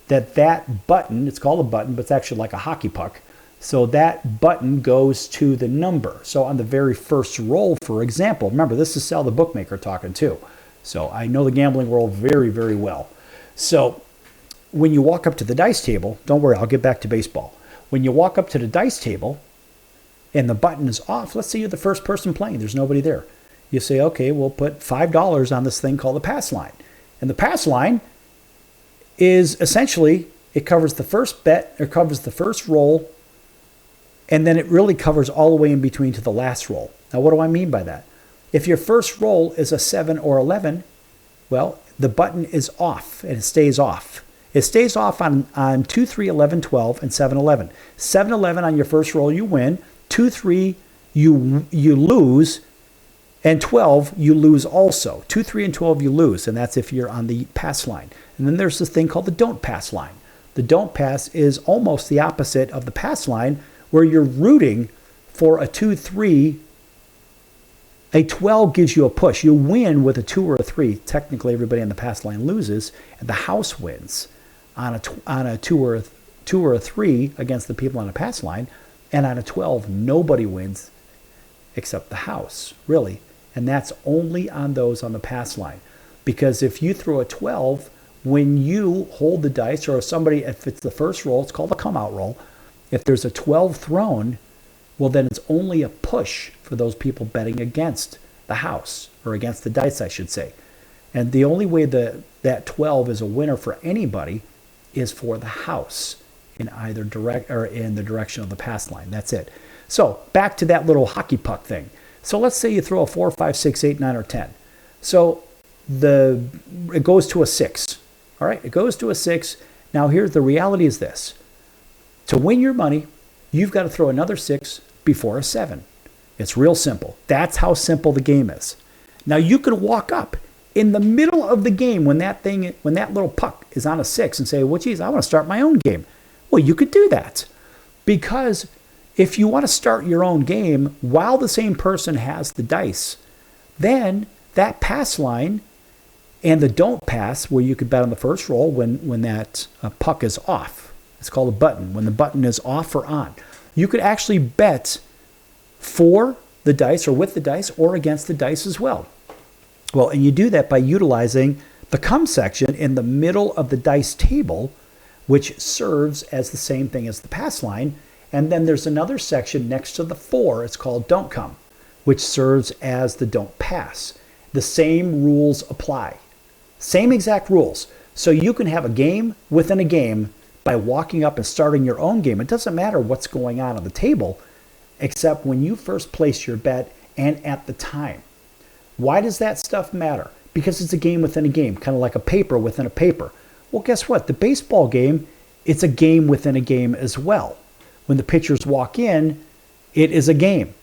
that button, it's called a button, but it's actually like a hockey puck. So that button goes to the number. So on the very first roll, for example, remember, this is Sal the bookmaker talking too. So I know the gambling world very, very well. So when you walk up to the dice table, don't worry, I'll get back to baseball. When you walk up to the dice table and the button is off, let's say you're the first person playing, there's nobody there. You say, okay, we'll put $5 on this thing called the pass line. And the pass line is essentially, it covers the first bet, it covers the first roll, and then it really covers all the way in between to the last roll. Now, what do I mean by that? If your first roll is a 7 or 11, well, the button is off, and it stays off. It stays off on 2, 3, 11, 12, and 7, 11. 7, 11 on your first roll, you win. 2, 3, you lose. And 12, you lose also. 2, 3, and 12, you lose. And that's if you're on the pass line. And then there's this thing called the don't pass line. The don't pass is almost the opposite of the pass line, where you're rooting for a 2, 3. A 12 gives you a push. You win with a 2 or a 3. Technically, everybody on the pass line loses, and the house wins on a 2 or a 3 against the people on the pass line. And on a 12, nobody wins except the house, really. And that's only on those on the pass line. Because if you throw a 12, when you hold the dice, or if it's the first roll, it's called a come out roll. If there's a 12 thrown, well, then it's only a push for those people betting against the house, or against the dice, I should say. And the only way that 12 is a winner for anybody is for the house in either direct or in the direction of the pass line. That's it. So back to that little hockey puck thing. So let's say you throw a 4, 5, 6, 8, 9, or 10. So it goes to a 6. All right, it goes to a 6. Now here's the reality is this. To win your money, you've got to throw another 6 before a 7. It's real simple. That's how simple the game is. Now you could walk up in the middle of the game when that little puck is on a 6 and say, well, geez, I want to start my own game. Well, you could do that, because if you want to start your own game while the same person has the dice, then that pass line and the don't pass, where you could bet on the first roll when that puck is off. It's called a button. When the button is off or on, you could actually bet for the dice or with the dice or against the dice as well. Well, and you do that by utilizing the come section in the middle of the dice table, which serves as the same thing as the pass line. And then there's another section next to the 4. It's called don't come, which serves as the don't pass. The same rules apply. Same exact rules. So you can have a game within a game by walking up and starting your own game. It doesn't matter what's going on the table, except when you first place your bet and at the time. Why does that stuff matter? Because it's a game within a game, kind of like a paper within a paper. Well, guess what? The baseball game, it's a game within a game as well. When the pitchers walk in, it is a game.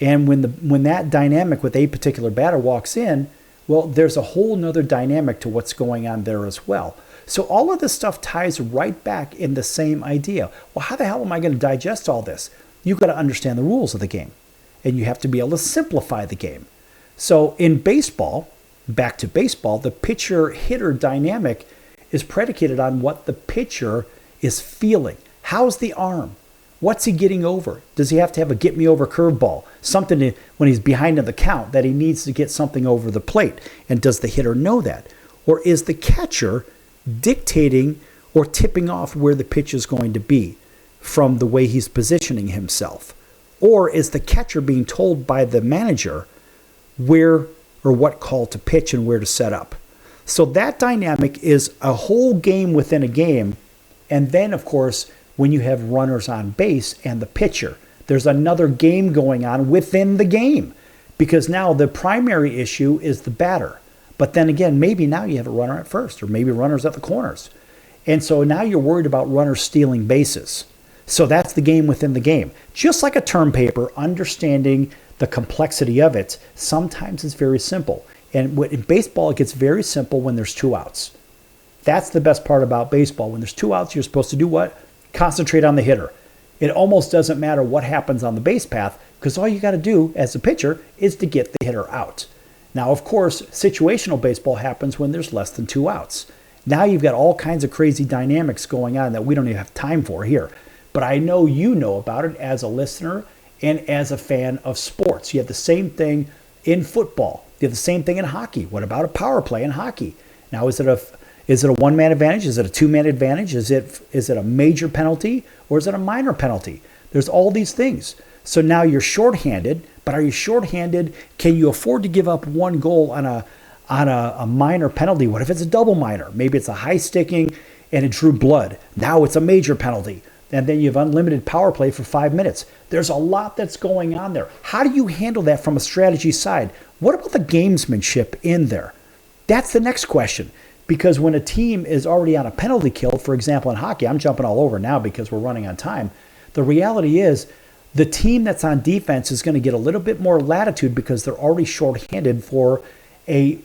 And when that dynamic with a particular batter walks in, well, there's a whole nother dynamic to what's going on there as well. So all of this stuff ties right back in the same idea. Well, how the hell am I going to digest all this? You've got to understand the rules of the game. And you have to be able to simplify the game. So in baseball, back to baseball, the pitcher-hitter dynamic is predicated on what the pitcher is feeling. How's the arm? What's he getting over? Does he have to have a get-me-over curveball? Something when he's behind in the count that he needs to get something over the plate. And does the hitter know that? Or is the catcher dictating or tipping off where the pitch is going to be from the way he's positioning himself? Or is the catcher being told by the manager where or what call to pitch and where to set up? So that dynamic is a whole game within a game. And then, of course, when you have runners on base and the pitcher, there's another game going on within the game, because now the primary issue is the batter. But then again, maybe now you have a runner at first, or maybe runners at the corners. And so now you're worried about runners stealing bases. So that's the game within the game. Just like a term paper, understanding the complexity of it, sometimes it's very simple. And in baseball, it gets very simple when there's 2 outs. That's the best part about baseball. When there's 2 outs, you're supposed to do what? Concentrate on the hitter. It almost doesn't matter what happens on the base path, because all you got to do as a pitcher is to get the hitter out. Now, of course, situational baseball happens when there's less than 2 outs. Now you've got all kinds of crazy dynamics going on that we don't even have time for here. But I know you know about it as a listener and as a fan of sports. You have the same thing in football. You have the same thing in hockey. What about a power play in hockey? Now, is Is it a one-man advantage? Is it a two-man advantage? Is it a major penalty or is it a minor penalty? There's all these things. So now you're shorthanded, but are you shorthanded? Can you afford to give up one goal on a minor penalty? What if it's a double minor? Maybe it's a high sticking and it drew blood. Now it's a major penalty. And then you have unlimited power play for 5 minutes. There's a lot that's going on there. How do you handle that from a strategy side? What about the gamesmanship in there? That's the next question. Because when a team is already on a penalty kill, for example, in hockey, I'm jumping all over now because we're running on time. The reality is the team that's on defense is going to get a little bit more latitude because they're already shorthanded for a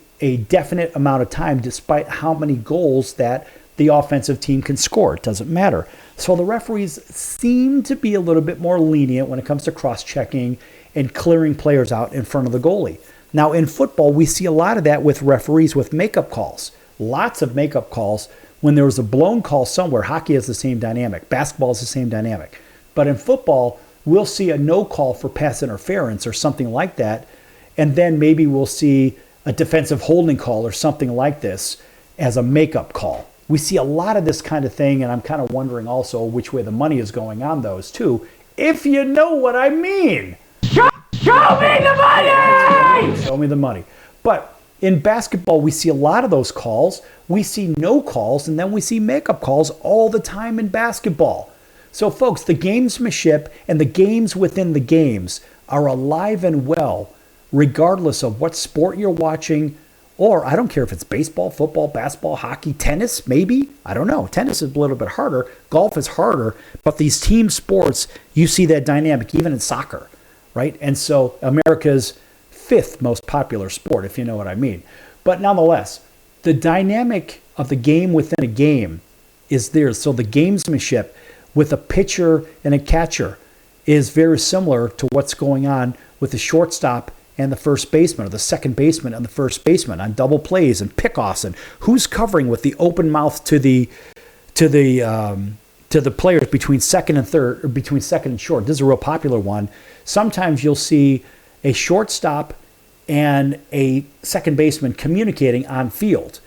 definite amount of time, despite how many goals that the offensive team can score. It doesn't matter. So the referees seem to be a little bit more lenient when it comes to cross-checking and clearing players out in front of the goalie. Now, in football, we see a lot of that with referees with makeup calls. Lots of makeup calls. When there was a blown call somewhere, hockey has the same dynamic. Basketball is the same dynamic. But in football, we'll see a no call for pass interference or something like that. And then maybe we'll see a defensive holding call or something like this as a makeup call. We see a lot of this kind of thing, and I'm kind of wondering also which way the money is going on those too, if you know what I mean. Show me the money! Show me the money. But in basketball, we see a lot of those calls. We see no calls, and then we see makeup calls all the time in basketball. So folks, the gamesmanship and the games within the games are alive and well, regardless of what sport you're watching, or I don't care if it's baseball, football, basketball, hockey, tennis, maybe. I don't know. Tennis is a little bit harder. Golf is harder. But these team sports, you see that dynamic, even in soccer, right? And so America's 5th most popular sport, if you know what I mean. But nonetheless, the dynamic of the game within a game is there. So the gamesmanship with a pitcher and a catcher is very similar to what's going on with the shortstop and the first baseman, or the second baseman and the first baseman on double plays and pickoffs, and who's covering with the open mouth to the players between second and third, or between second and short. This is a real popular one. Sometimes you'll see a shortstop and a second baseman communicating on field.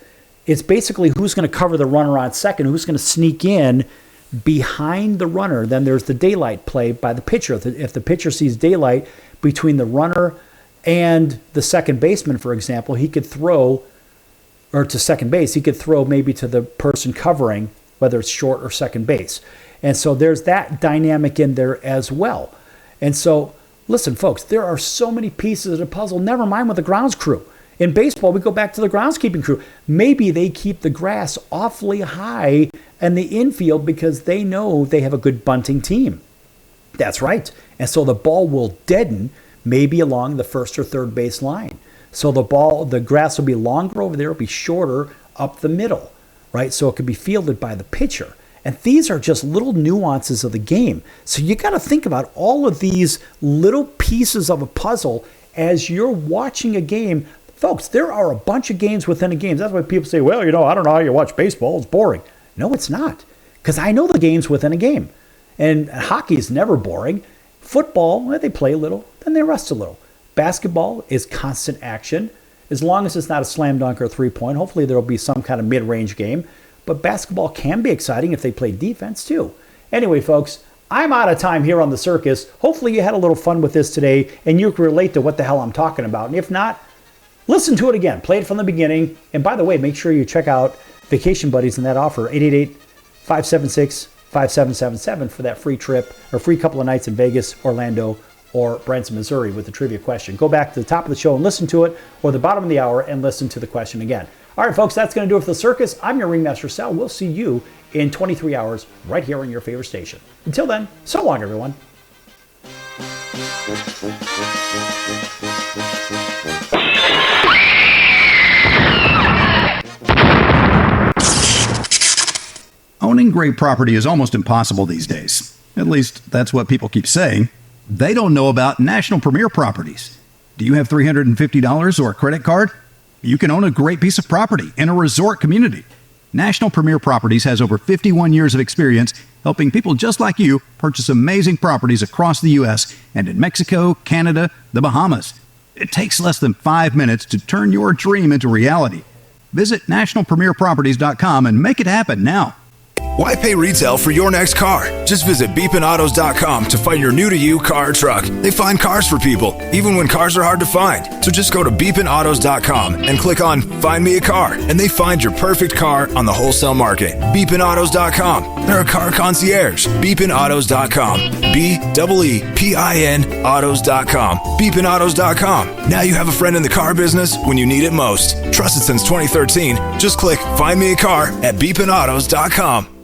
It's basically who's going to cover the runner on second, who's going to sneak in behind the runner. Then there's the daylight play by the pitcher. If the pitcher sees daylight between the runner and the second baseman, for example, he could throw, or to second base, he could throw maybe to the person covering, whether it's short or second base. And so there's that dynamic in there as well. And so, listen, folks, there are so many pieces of the puzzle, never mind with the grounds crew. In baseball, we go back to the groundskeeping crew. Maybe they keep the grass awfully high in the infield because they know they have a good bunting team. That's right. And so the ball will deaden maybe along the first or third base line. So the grass will be longer over there, it'll be shorter up the middle, right? So it could be fielded by the pitcher. And these are just little nuances of the game. So you got to think about all of these little pieces of a puzzle as you're watching a game. Folks, there are a bunch of games within a game. That's why people say, well, I don't know how you watch baseball. It's boring. No, it's not. Because I know the games within a game. And hockey is never boring. Football, well, they play a little, then they rest a little. Basketball is constant action. As long as it's not a slam dunk or a three-point, hopefully there will be some kind of mid-range game. But basketball can be exciting if they play defense too. Anyway, folks, I'm out of time here on the circus. Hopefully you had a little fun with this today and you can relate to what the hell I'm talking about. And if not, listen to it again. Play it from the beginning. And by the way, make sure you check out Vacation Buddies and that offer, 888-576-5777 for that free trip or free couple of nights in Vegas, Orlando, or Branson, Missouri with the trivia question. Go back to the top of the show and listen to it, or the bottom of the hour and listen to the question again. All right, folks, that's going to do it for the circus. I'm your ringmaster, Sal. We'll see you in 23 hours right here on your favorite station. Until then, so long, everyone. Owning great property is almost impossible these days. At least, that's what people keep saying. They don't know about National Premier Properties. Do you have $350 or a credit card? You can own a great piece of property in a resort community. National Premier Properties has over 51 years of experience helping people just like you purchase amazing properties across the U.S. and in Mexico, Canada, the Bahamas. It takes less than 5 minutes to turn your dream into reality. Visit nationalpremierproperties.com and make it happen now. Why pay retail for your next car? Just visit beepinautos.com to find your new-to-you car or truck. They find cars for people, even when cars are hard to find. So just go to beepinautos.com and click on Find Me a Car, and they find your perfect car on the wholesale market. Beepinautos.com. They're a car concierge. Beepinautos.com. BEEPIN autos.com. Beepinautos.com. Now you have a friend in the car business when you need it most. Trusted since 2013. Just click Find Me a Car at beepinautos.com.